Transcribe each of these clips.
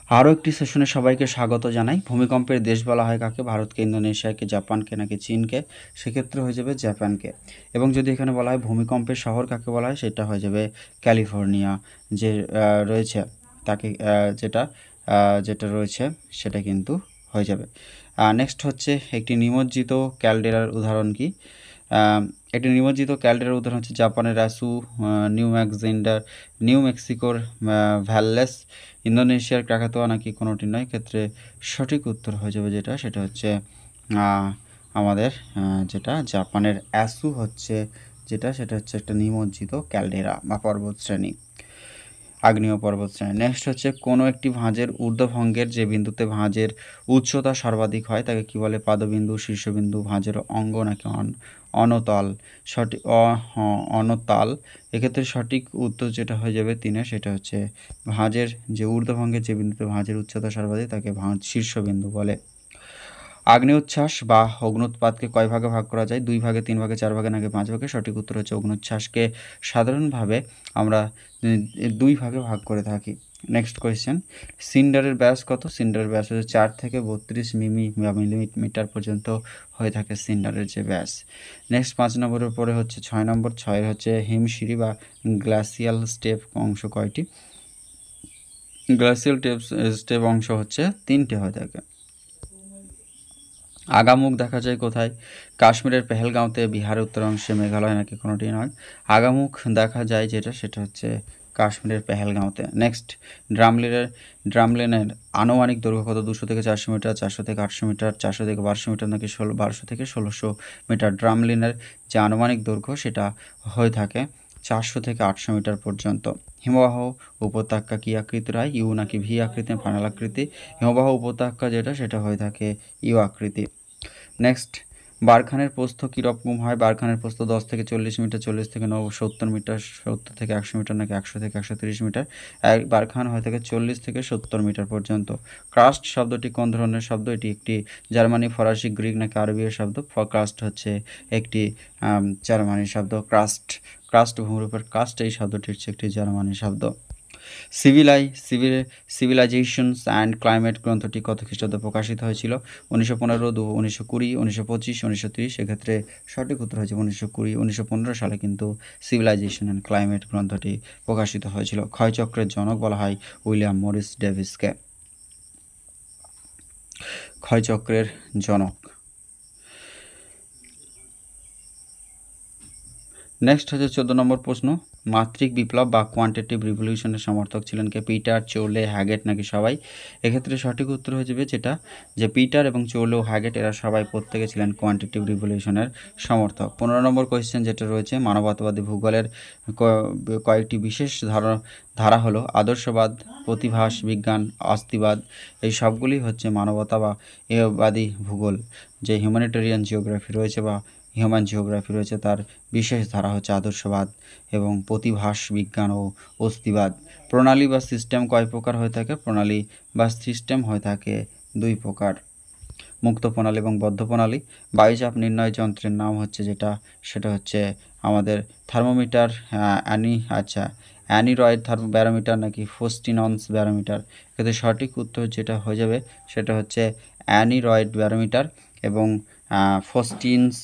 আরও একটি সেশনে সবাইকে স্বাগত জানাই। ভূমিকম্পের দেশ বলা হয় কাকে? ভারতকে, ইন্দোনেশিয়াকে, জাপানকে নাকি চীনকে? সেক্ষেত্রে হয়ে যাবে জাপানকে। এবং যদি এখানে বলা হয় ভূমিকম্পের শহর কাকে বলা হয়, সেটা হয়ে যাবে ক্যালিফোর্নিয়া যে রয়েছে তাকে, যেটা রয়েছে সেটা কিন্তু হয়ে যাবে। নেক্সট হচ্ছে একটি নিমজ্জিত ক্যালডেরার উদাহরণ কি? একটি নিমজ্জিত ক্যালডেরার উদাহরণ হচ্ছে জাপানের অ্যাসু, নিউ মেক্সিকোর ভ্যালেস, ইন্দোনেশিয়ার ক্রাকাতোয়া নাকি কোনোটি নয়? ক্ষেত্রে সঠিক উত্তর হয়ে যাবে সেটা হচ্ছে আমাদের যেটা জাপানের অ্যাসু হচ্ছে সেটা হচ্ছে একটা নিমজ্জিত ক্যালডেরা বা পর্বতশ্রেণী, আগ্নেয় পর্বতশ্রেণী। নেক্সট হচ্ছে কোনো একটি ভাঁজের ঊর্ধ্বভঙ্গের যে বিন্দুতে ভাঁজের উচ্চতা সর্বাধিক হয় তাকে কি বলে? পাদবিন্দু, শীর্ষবিন্দু, ভাঁজের অঙ্গ নাকি অনতাল? সঠিক অনতাল। এক্ষেত্রে সঠিক উত্তর যেটা হয়ে যাবে 3, সেটা হচ্ছে ভাঁজের যে ঊর্ধ্বভঙ্গের যে বিন্দুতে ভাঁজের উচ্চতা সর্বাধিক তাকে শীর্ষবিন্দু বলে। আগ্নেয়োচ্ছ্বাস বা অগ্নুৎপাতকে কয় ভাগে ভাগ করা যায়? 2 ভাগে, 3 ভাগে, 4 ভাগে নাকি 5 ভাগে? সঠিক উত্তর হচ্ছে অগ্নুচ্ছ্বাসকে সাধারণভাবে আমরা 2 ভাগে ভাগ করে থাকি। নেক্সট কোয়েশ্চেন, সিন্ডারের ব্যাস কত? সিন্ডারের ব্যাস হচ্ছে 4 থেকে 32 মিলিমিটার পর্যন্ত হয়ে থাকে সিন্ডারের যে ব্যাস। নেক্সট 5 নম্বরের পরে হচ্ছে 6 নম্বর। 6 হচ্ছে হিমশিরি বা গ্লাসিয়াল স্টেপ অংশ কয়টি? গ্লাসিয়াল স্টেপ অংশ হচ্ছে 3টে হয়ে থাকে। আগামুখ দেখা যায় কোথায়? কাশ্মীরের পেহেলগাঁওতে, বিহারের উত্তরাংশে, মেঘালয় নাকি কোনোটি নয়? আগামুখ দেখা যায় সেটা হচ্ছে কাশ্মীরের পেহেলগাঁওতে। নেক্সট, ড্রামলিনের আনুমানিক দৈর্ঘ্য কত? 200 থেকে 400 মিটার, 400 থেকে 800 মিটার, 400 থেকে 1200 মিটার নাকি 1200 থেকে 1600 মিটার? ড্রামলিনের যে আনুমানিক দৈর্ঘ্য সেটা হয়ে থাকে 400 থেকে 800 মিটার পর্যন্ত। হিমবাহ উপত্যকা কী আকৃতির হয়? ইউ নাকি ভি আকৃতি, ফানেল আকৃতি? হিমবাহ উপত্যকা সেটা হয়ে থাকে ইউ আকৃতি। নেক্সট, বারখানের প্রস্থ কীরকম হয়? বারখানের প্রস্থ 10 থেকে 40 মিটার, 40 থেকে 70 মিটার, 70 থেকে 100 মিটার নাকি 100 থেকে 130 মিটার? বারখান হয়ে থাকে 40 থেকে 70 মিটার পর্যন্ত। ক্রাস্ট শব্দটি কোন ধরনের শব্দ? এটি একটি জার্মানি, ফরাসি, গ্রিক নাকি আরবীয় শব্দ? ক্রাস্ট হচ্ছে একটি জার্মানি শব্দ। ক্রাস্ট ভূমিরূপের কাস্ট, এই শব্দটি হচ্ছে একটি জার্মানি শব্দ। সিভিলাইজেশনস অ্যান্ড ক্লাইমেট গ্রন্থটি কত খ্রিস্টাব্দে প্রকাশিত হয়েছিল? 1915, 1920, 1925, 1930? সেক্ষেত্রে সঠিক উত্তর হয়েছে 1920। 1915 সালে কিন্তু সিভিলাইজেশন অ্যান্ড ক্লাইমেট গ্রন্থটি প্রকাশিত হয়েছিল। ক্ষয়চক্রের জনক বলা হয় উইলিয়াম মরিস ডেভিসকে। ক্ষয়চক্রের জনক। নেক্সট হচ্ছে 14 নম্বর প্রশ্ন, মাত্রিক বিপ্লব বা কোয়ান্টিটিভ রিভলিউশনের সমর্থক ছিলেন কে? পিটার, চৌলে, হ্যাগেট নাকি সবাই? এক্ষেত্রে সঠিক উত্তর হয়ে যাবে যে পিটার এবং চৌলে ও হ্যাগেট এরা সবাই প্রত্যেকে ছিলেন কোয়ান্টিটিভ রিভলিউশনের সমর্থক। 15 নম্বর কোয়েশ্চেন যেটা রয়েছে, মানবতাবাদী ভূগোলের কয়েকটি বিশেষ ধারা হলো আদর্শবাদ, প্রতিভাস বিজ্ঞান, অস্তিবাদ। এই সবগুলি হচ্ছে মানবতাবাদী ভূগোল যে হিউম্যানিটেরিয়ান জিওগ্রাফি রয়েছে বা হিউম্যান জিওগ্রাফি রয়েছে তার বিশেষ ধারা হচ্ছে আদর্শবাদ এবং প্রতিভাস বিজ্ঞান ও অস্তিবাদ। প্রণালী বা সিস্টেম কয় প্রকার হয়ে থাকে? প্রণালী বা সিস্টেম হয়ে থাকে 2 প্রকার, মুক্ত প্রণালী এবং বদ্ধ প্রণালী। বায়ুচাপ নির্ণয় যন্ত্রের নাম হচ্ছে সেটা হচ্ছে আমাদের থার্মোমিটার, অ্যানিরয়েড ব্যারোমিটার নাকি ফোস্টিনন্স ব্যারোমিটার? কিন্তু সঠিক উত্তর যেটা হয়ে যাবে সেটা হচ্ছে অ্যানিরয়েড ব্যারোমিটার এবং ফস্টিনস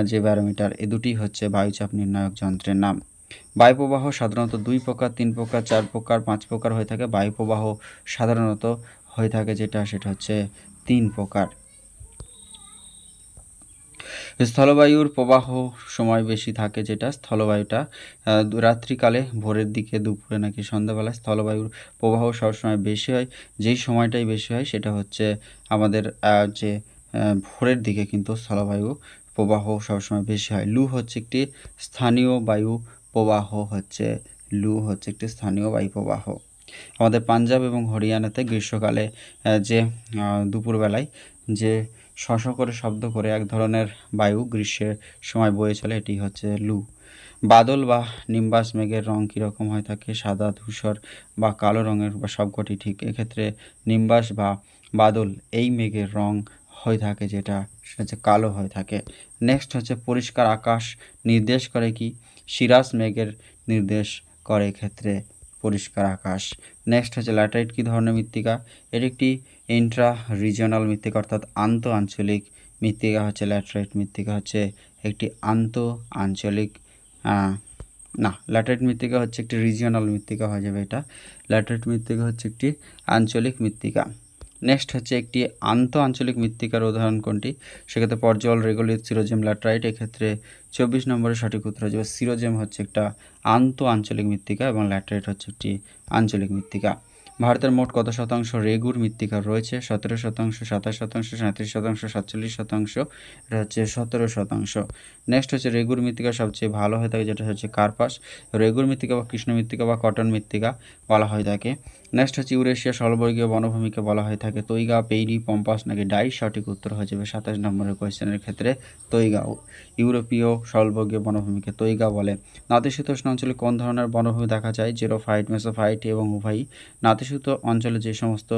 যে ব্যারোমিটার, এ দুটি হচ্ছে বায়ুচাপ নির্ণায়ক যন্ত্রের নাম। বায়ুপ্রবাহ সাধারণত 2 প্রকার, 3 প্রকার, 4 প্রকার, 5 প্রকার হয়ে থাকে। বায়ুপ্রবাহ সাধারণত হয়ে থাকে সেটা হচ্ছে 3 প্রকার। স্থলবায়ুর প্রবাহ সময় বেশি থাকে স্থলবায়ুটা রাত্রিকালে, ভোরের দিকে, দুপুরে নাকি সন্ধ্যাবেলায়? স্থলবায়ুর প্রবাহ সবসময় বেশি হয়। যেই সময়টাই বেশি হয় সেটা হচ্ছে আমাদের যে ভোরের দিকে কিন্তু স্থলবায়ু প্রবাহ সবসময় বেশি হয়। লু হচ্ছে একটি স্থানীয় বায়ু প্রবাহ আমাদের পাঞ্জাব এবং হরিয়ানাতে গ্রীষ্মকালে যে দুপুরবেলায় যে শশ করে শব্দ করে এক ধরনের বায়ু গ্রীষ্মের সময় বয়ে চলে, এটি হচ্ছে লু। বাদল বা নিম্বাস মেঘের রং কীরকম হয়ে থাকে? সাদা, ধূসর বা কালো রঙের বা সবকটি ঠিক? এক্ষেত্রে নিম্বাস বা বাদল এই মেঘের রং হয়ে থাকে সেটা হচ্ছে কালো হয়ে থাকে। নেক্সট হচ্ছে পরিষ্কার আকাশ নির্দেশ করে কি? সিরাস মেঘের নির্দেশ করে। ক্ষেত্রে পরিষ্কার আকাশ। নেক্সট হচ্ছে ল্যাটারাইট কী ধরনের মৃত্তিকা? এটি একটি ইন্ট্রা রিজিওনাল মৃত্তিকা অর্থাৎ আন্তঃআঞ্চলিক মৃত্তিকা হচ্ছে ল্যাটারাইট মৃত্তিকা হচ্ছে একটি আন্তঃআঞ্চলিক ল্যাটারাইট মৃত্তিকা হচ্ছে একটি রিজিওনাল মৃত্তিকা হয়ে যাবে এটা। ল্যাটারাইট মৃত্তিকা হচ্ছে একটি আঞ্চলিক মৃত্তিকা। নেক্সট হচ্ছে একটি আন্তঃআঞ্চলিক মৃত্তিকার উদাহরণ কোনটি? সেক্ষেত্রে পর্জল, রেগোলিথ, সিরোজেম, ল্যাটারাইট। এক্ষেত্রে 24 নম্বরের সঠিক উত্তর হয়ে যাবে সিরোজেম হচ্ছে একটা আন্তঃআঞ্চলিক মৃত্তিকা এবং ল্যাটারাইট হচ্ছে একটি আঞ্চলিক মৃত্তিকা। ভারতের মোট কত শতাংশ রেগুর মৃত্তিকা রয়েছে? 17%, 27%, 37%, 47%। এটা হচ্ছে 17%। নেক্সট হচ্ছে রেগুর মৃত্তিকা সবচেয়ে ভালো হয়ে থাকে যেটা হচ্ছে কার্পাস। রেগুর মৃত্তিকা বা কৃষ্ণ মৃত্তিকা বা কটন মৃত্তিকা বলা হয়ে থাকে। নেক্সট হচ্ছে ইউরেশিয়া স্থলবর্গীয় বনভূমিকে বলা হয়ে থাকে তৈগা, পেইরি, পম্পাস নাকি ডাই? সঠিক উত্তর হয়ে যাবে 27 নম্বরের কোয়েশ্চেনের ক্ষেত্রে তৈগা। ইউরোপীয় স্থলবর্গীয় বনভূমিকে তৈগা বলে। নাতিশীতোষ্ণ অঞ্চলে কোন ধরনের বনভূমি দেখা যায়? জেরোফাইট, মেসোফাইট এবং উভয়ই। নাতিশীত অঞ্চলে যে সমস্ত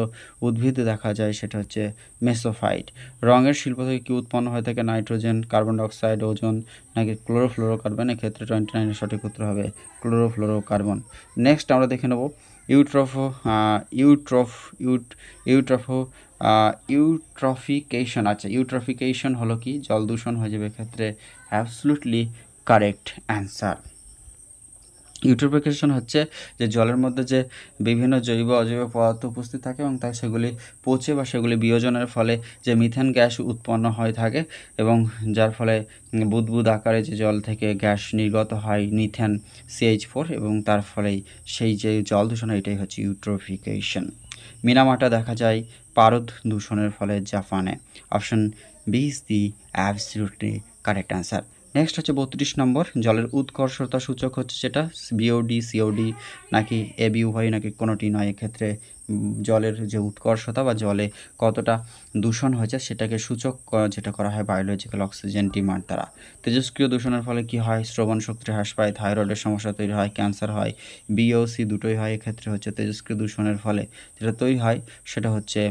উদ্ভিদ দেখা যায় সেটা হচ্ছে মেসোফাইট। রঙের শিল্প থেকে কী উৎপন্ন হয়ে থাকে? নাইট্রোজেন, কার্বন ডাইঅক্সাইড, ওজোন নাকি ক্লোরোফ্লোরোকার্বন? এক্ষেত্রে 29 সঠিক উত্তর হবে ক্লোরোফ্লোরোকার্বন। নেক্সট আমরা দেখে নেব ইউট্রফিকেশন। আচ্ছা, ইউট্রফিকেশন হলো কি? জল দূষণ হয়ে যাবে এক্ষেত্রে অ্যাবসলুটলি কারেক্ট অ্যান্সার। ইউট্রফিকেশন হচ্ছে যে জলের মধ্যে যে বিভিন্ন জৈব অজৈব পদার্থ উপস্থিত থাকে এবং তাই সেগুলি পচে বা সেগুলি বিয়োজনের ফলে যে মিথেন গ্যাস উৎপন্ন হয়ে থাকে এবং যার ফলে বুদবুদ আকারে যে জল থেকে গ্যাস নির্গত হয় মিথেন CH4 এবং তার ফলেই সেই যে জল দূষণ এটাই হচ্ছে ইউট্রফিকেশন। মিনামাটা দেখা যায় পারদ দূষণের ফলে জাপানে। Option B is the absolutely correct answer. Next হচ্ছে 32 নম্বর, জলের উৎকর্ষতা সূচক হচ্ছে সেটা BOD, COD নাকি AB উভয় নাকি কোনোটি নয়? এক্ষেত্রে জলের যে উৎকর্ষতা বা জলে কতটা দূষণ হয়েছে সেটাকে সূচক যেটা করা হয় বায়োলজিক্যাল অক্সিজেন ডিমান্ড দ্বারা। তেজস্ক্রিয় দূষণের ফলে কি হয়? শ্রবণ শক্তি হ্রাস পায়, থাইরয়েডের সমস্যা তৈরি হয়, ক্যান্সার হয়। BOC দুটোই হয়। এক্ষেত্রে হচ্ছে তেজস্ক্রিয় দূষণের ফলে যেটা তৈরি হয় সেটা হচ্ছে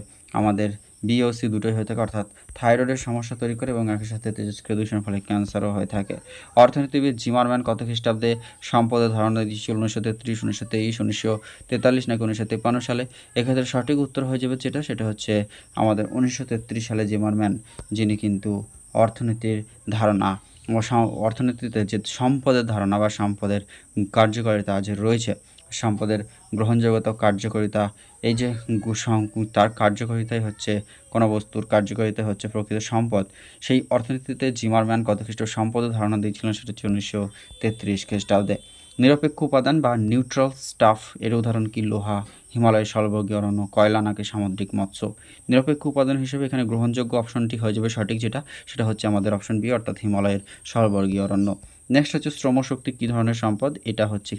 আমাদের BOC দুটোই হয়ে থাকে অর্থাৎ থাইরয়েডের সমস্যা তৈরি করে এবং একই সাথে তেজস্ক্রিয় দূষণের ফলে ক্যান্সারও হয়ে থাকে। অর্থনীতিবিদ জিমারম্যান কত খ্রিস্টাব্দে সম্পদের ধারণা দিয়েছিল? 1933, 1923, 1943 নাকি 1953 সালে? এক্ষেত্রে সঠিক উত্তর হয়ে যাবে সেটা হচ্ছে আমাদের 1933 সালে জিমারম্যান, যিনি কিন্তু অর্থনীতির ধারণা অর্থনীতিতে যে সম্পদের ধারণা বা সম্পদের কার্যকারিতা যে রয়েছে, সম্পদের গ্রহণযোগ্যতা কার্যকারিতা, এই যে তার কার্যকারিতাই হচ্ছে কোনো বস্তুর কার্যকারিতা হচ্ছে প্রকৃত সম্পদ। সেই অর্থনীতিতে জিমারম্যান কত খ্রিস্টাব্দে সম্পদের ধারণা দিয়েছিলেন? সেটা হচ্ছে 1933 খ্রিস্টাব্দে। নিরপেক্ষ উপাদান বা নিউট্রাল স্টাফ এর উদাহরণ কি? লোহা, হিমালয়ের স্থলবর্গীয় অরণ্য, কয়লা নাকি সামুদ্রিক মৎস্য? নিরপেক্ষ উপাদান হিসেবে এখানে গ্রহণযোগ্য অপশনটি হয়ে যাবে সঠিক সেটা হচ্ছে আমাদের অপশন বি অর্থাৎ হিমালয়ের স্থলবর্গীয় অরণ্য। নেক্সট হচ্ছে শ্রমশক্তি কী ধরনের সম্পদ? এটা হচ্ছে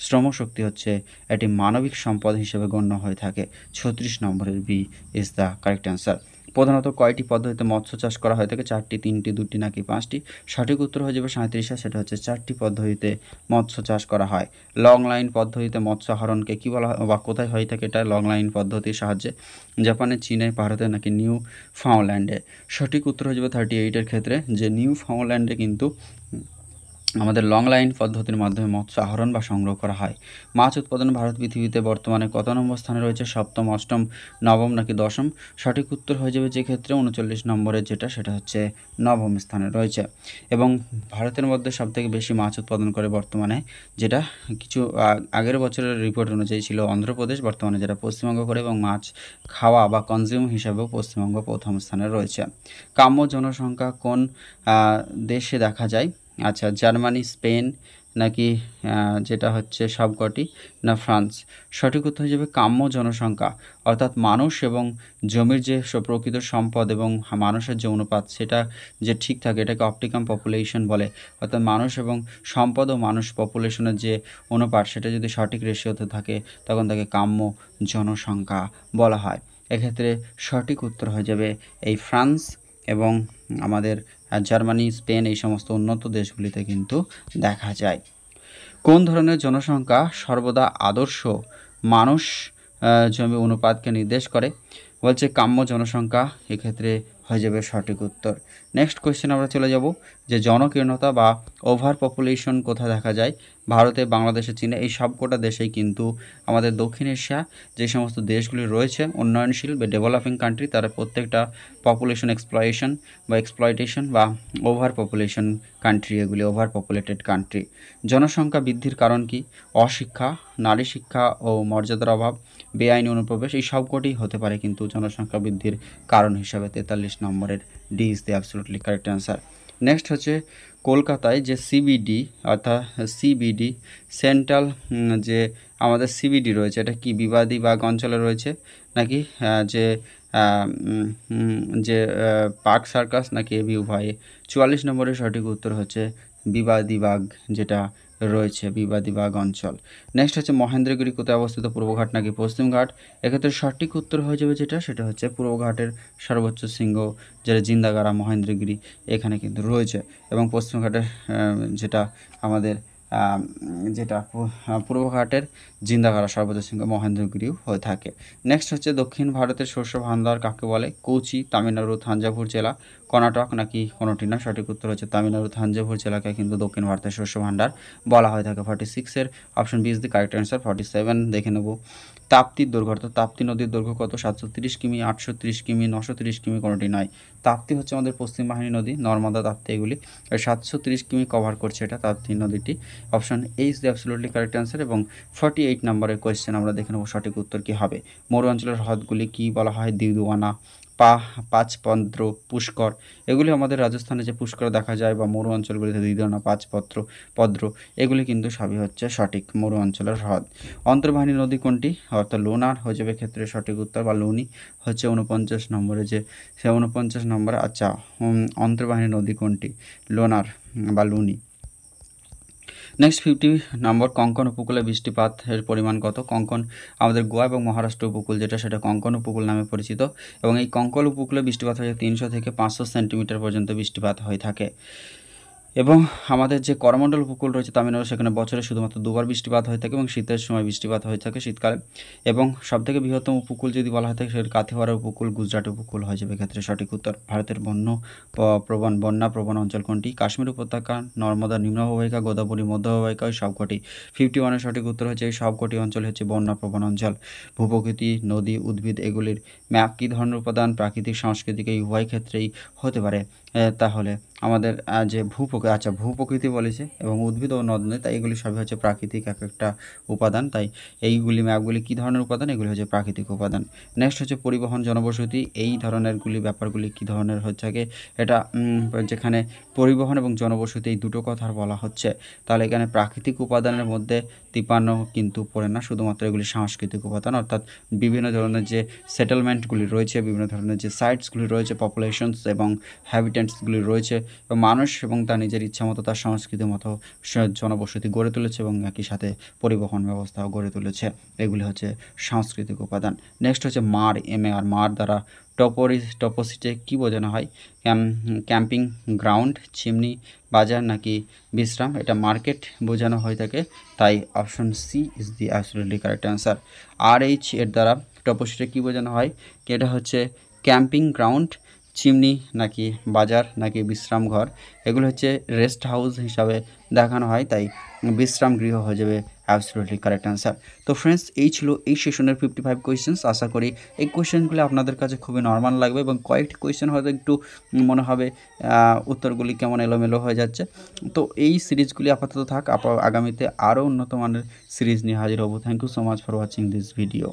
শ্রমশক্তি হচ্ছে একটি মানবিক সম্পদ হিসেবে গণ্য হয়ে থাকে। 36 নম্বরের B is the correct answer. প্রধানত কয়টি পদ্ধতিতে মৎস্য চাষ করা হয়ে থাকে? 4টি, 3টি, 2টি নাকি 5টি? সঠিক উত্তর হয়ে যাবে 37, সেটা হচ্ছে 4টি পদ্ধতিতে মৎস্য চাষ করা হয়। লং লাইন পদ্ধতিতে মৎস্য আহরণকে কী বলা হয় বা কোথায় হয়ে থাকে? এটা লং লাইন পদ্ধতির সাহায্যে জাপানে, চীনে, ভারতে নাকি নিউ ফাউন্ডল্যান্ডে? সঠিক উত্তর হয়ে যাবে 38-এর ক্ষেত্রে যে নিউ ফাউন্ডল্যান্ডে কিন্তু আমাদের লং লাইন পদ্ধতির মাধ্যমে মৎস্য আহরণ বা সংগ্রহ করা হয়। মাছ উৎপাদনে ভারত পৃথিবীতে বর্তমানে কত নম্বর স্থানে রয়েছে? 7ম, 8ম, 9ম নাকি 10ম? সঠিক উত্তর হয়ে যাবে যে ক্ষেত্রে 39 নম্বরের সেটা হচ্ছে 9ম স্থানে রয়েছে। এবং ভারতের মধ্যে সবথেকে বেশি মাছ উৎপাদন করে বর্তমানে, যেটা কিছু আগের বছরের রিপোর্ট অনুযায়ী ছিল অন্ধ্রপ্রদেশ, বর্তমানে যেটা পশ্চিমবঙ্গ করে, এবং মাছ খাওয়া বা কনজিউম হিসাবেও পশ্চিমবঙ্গ প্রথম স্থানে রয়েছে। কাম্য জনসংখ্যা কোন দেশে দেখা যায়? আচ্ছা, জার্মানি, স্পেন নাকি যেটা হচ্ছে সবকটি না ফ্রান্স? সঠিক উত্তর হয়ে যাবে কাম্য জনসংখ্যা অর্থাৎ মানুষ এবং জমির যে প্রকৃত সম্পদ এবং মানুষের যে অনুপাত সেটা যে ঠিক থাকে এটাকে অপটিমাম পপুলেশন বলে। অর্থাৎ মানুষ এবং সম্পদ ও মানুষ পপুলেশনের যে অনুপাত সেটা যদি সঠিক রেশিওতে থাকে তখন তাকে কাম্য জনসংখ্যা বলা হয়। এক্ষেত্রে সঠিক উত্তর হয়ে যাবে এই ফ্রান্স এবং আমাদের জার্মানি, স্পেন এই সমস্ত উন্নত দেশগুলিতে কিন্তু দেখা যায়। কোন ধরনের জনসংখ্যা সর্বদা আদর্শ মানুষ জমি অনুপাতকে নির্দেশ করে? বলছে কাম্য জনসংখ্যা, এক্ষেত্রে হয়ে যাবে সঠিক উত্তর। নেক্সট কোয়েশ্চেন আমরা চলে যাব যে জনকীর্ণতা বা ওভার পপুলেশন কোথায় দেখা যায়? ভারতে, বাংলাদেশে, চীনে, এই সবকটা দেশেই কিন্তু আমাদের দক্ষিণ এশিয়া যে সমস্ত দেশগুলি রয়েছে উন্নয়নশীল বা ডেভেলপিং কান্ট্রি, তারা প্রত্যেকটা পপুলেশন এক্সপ্লয়টেশন বা ওভার পপুলেশন কান্ট্রি, এগুলি ওভার পপুলেটেড কান্ট্রি। জনসংখ্যা বৃদ্ধির কারণ কি? অশিক্ষা, নারী শিক্ষা ও মর্যাদার অভাব, বেআইনি অনুপ্রবেশ, এই সবকটি হতে পারে কিন্তু জনসংখ্যা বৃদ্ধির কারণ হিসাবে। 43 নম্বরের D is the absolutely correct answer. Next হচ্ছে কলকাতায় যে সিবিডি অর্থাৎ সিবিডি সেন্ট্রাল যে আমাদের সিবিডি রয়েছে, এটা কি বিবাদী বাগ অঞ্চলে রয়েছে নাকি যে যে পার্ক সার্কাস নাকি ভিউ ভাই? 44 নম্বরের সঠিক উত্তর হচ্ছে বিবাদী বাগ যেটা রয়েছে, বিবাদী বাগ অঞ্চল। নেক্সট হচ্ছে মহেন্দ্রগিরি কোথায় অবস্থিত? পূর্বঘাট নাকি পশ্চিমঘাট? এক্ষেত্রে সঠিক উত্তর হয়ে যাবে সেটা হচ্ছে পূর্বঘাটের সর্বোচ্চ শৃঙ্গ যেটা জিন্দাগারা মহেন্দ্রগিরি এখানে কিন্তু রয়েছে, এবং পশ্চিমঘাটের যেটা আমাদের যেটা পূর্বঘাটের জিন্দাগারা সর্বোচ্চ শৃঙ্গ মহেন্দ্রগিরিও হয়ে থাকে। নেক্সট হচ্ছে দক্ষিণ ভারতের শস্য ভান্ডার কাকে বলে? কোচি, তামিলনাড়ু, থাঞ্জাভুর জেলা, কর্ণাটক নাকি কোনোটি না? সঠিক উত্তর হচ্ছে তামিলনাড়ু থাঞ্জাভুর জেলাকে কিন্তু দক্ষিণ ভারতের শস্য ভান্ডার বলা হয়ে থাকে। 46-এর option B is the correct answer. 47 দেখে নেব। তাপ্তির দৈর্ঘ্য, অর্থাৎ তাপ্তি নদীর দৈর্ঘ্য কত? 730 কিমি, 830 কিমি, 930 কিমি, কোনোটি নয়। তাপ্তি হচ্ছে আমাদের পশ্চিম বাহিনী নদী, নর্মদা, তাপ্তি, এগুলি 730 কিমি কভার করছে এটা তাপ্তি নদীটি। Option A is the absolutely correct answer. এবং 48 নম্বরের কোয়েশ্চেন আমরা দেখে নেব সঠিক উত্তর কী হবে। মরু অঞ্চলের হ্রদগুলি কি বলা হয়? দিদুয়ানা, পাঁচপত্র, পুষ্কর, এগুলি আমাদের রাজস্থানে যে পুষ্কর দেখা যায় বা মরু অঞ্চলগুলিতে দিদুয়ানা, পদ্র, এগুলি কিন্তু সবই হচ্ছে সঠিক মরু অঞ্চলের হ্রদ। অন্তর্বাহিনী নদী কোনটি? অর্থাৎ লোনার হয়ে যাবে ক্ষেত্রে সঠিক উত্তর, বা লুনি হচ্ছে 49 নম্বরে যে সে 49 নম্বরে। আচ্ছা, অন্তর্বাহিনী নদী কোনটি? লোনার বা লুনি। নেক্সট 50 নম্বর, কঙ্কন উপকূলে বৃষ্টিপাতের পরিমাণ কত? কঙ্কন আমাদের গোয়া এবং মহারাষ্ট্র উপকূল যেটা, সেটা কঙ্কন উপকূল নামে পরিচিত, এবং এই কঙ্কন উপকূলে বৃষ্টিপাত হয়ে 300 থেকে 500 সেন্টিমিটার পর্যন্ত বৃষ্টিপাত হয়ে থাকে। এবং আমাদের যে করমণ্ডল উপকূল রয়েছে তামিলনাড়ু, সেখানে বছরে শুধুমাত্র দুবার বৃষ্টিপাত হয়ে থাকে এবং শীতের সময় বৃষ্টিপাত হয়ে থাকে শীতকালে। এবং সবথেকে বৃহত্তম উপকূল যদি বলা হয় থাকে সেটা কাথিয়াওয়াড় উপকূল, গুজরাট উপকূল হয়ে যাবে ক্ষেত্রে সঠিক উত্তর। ভারতের বন্যা প্রবণ অঞ্চল কোনটি? কাশ্মীর উপত্যকা, নর্মদা নিম্ন অববাহিকা, গোদাবরী মধ্য অববাহিকা, ওই সবকটি। 51-এর সঠিক উত্তর হচ্ছে এই সবকটি অঞ্চল হচ্ছে বন্যা প্রবণ অঞ্চল। ভূপ্রকৃতি, নদী, উদ্ভিদ, এগুলির ম্যাপ কী ধরনের উপাদান? প্রাকৃতিক, সাংস্কৃতিক, এই উভয় ক্ষেত্রেই হতে পারে। তাহলে আমাদের যে ভূপ্রকৃতি বলেছে এবং উদ্ভিদ ও নদ নদী, তাই এগুলি সবই হচ্ছে প্রাকৃতিক এক একটা উপাদান, তাই এইগুলি ম্যাপগুলি কী ধরনের উপাদান? এগুলি হচ্ছে প্রাকৃতিক উপাদান। নেক্সট হচ্ছে পরিবহন, জনবসতি, এই ধরনেরগুলি ব্যাপারগুলি কী ধরনের হচ্ছে থাকে? এটা যেখানে পরিবহন এবং জনবসতি এই দুটো কথা বলা হচ্ছে, তাহলে এখানে প্রাকৃতিক উপাদানের মধ্যে 53 কিন্তু পড়ে না, শুধুমাত্র এগুলি সাংস্কৃতিক উপাদান, অর্থাৎ বিভিন্ন ধরনের যে সেটেলমেন্টগুলি রয়েছে, বিভিন্ন ধরনের যে সাইটসগুলি রয়েছে, পপুলেশনস এবং হ্যাবিটেন্টসগুলি রয়েছে, এবং মানুষ এবং তার নিজের ইচ্ছা মতো তার সংস্কৃতি মতো জনবসতি গড়ে তুলেছে এবং একই সাথে পরিবহন ব্যবস্থাও গড়ে তুলেছে, এগুলি হচ্ছে সাংস্কৃতিক উপাদান। নেক্সট হচ্ছে মার, MAR, মার দ্বারা টপোসিটে কী বোঝানো হয়? ক্যাম্পিং গ্রাউন্ড, চিমনি, বাজার নাকি বিশ্রাম? এটা মার্কেট বোঝানো হয়ে থাকে, তাই option C is the absolutely correct answer. RH এর দ্বারা টপোসিটে কী বোঝানো হয়? এটা হচ্ছে ক্যাম্পিং গ্রাউন্ড, চিমনি নাকি বাজার নাকি বিশ্রাম ঘর? এগুলো হচ্ছে রেস্ট হাউস হিসাবে দেখানো হয়, তাই বিশ্রাম গৃহ হয়ে যাবে অ্যাবসলিউটলি কারেক্ট অ্যান্সার। তো ফ্রেন্ডস, এই ছিল এই সেশনের 55 কোয়েশ্চেন্স। আশা করি এই কোয়েশ্চেনগুলো আপনাদের কাছে খুবই নর্মাল লাগবে এবং কয়েকটি কোয়েশ্চেন হয়তো একটু মনে হবে উত্তরগুলি কেমন এলোমেলো হয়ে যাচ্ছে। তো এই সিরিজগুলি আপাতত থাক, আগামীতে আরও উন্নত মানের সিরিজ নিয়ে হাজির হব। Thank you so much for watching this video.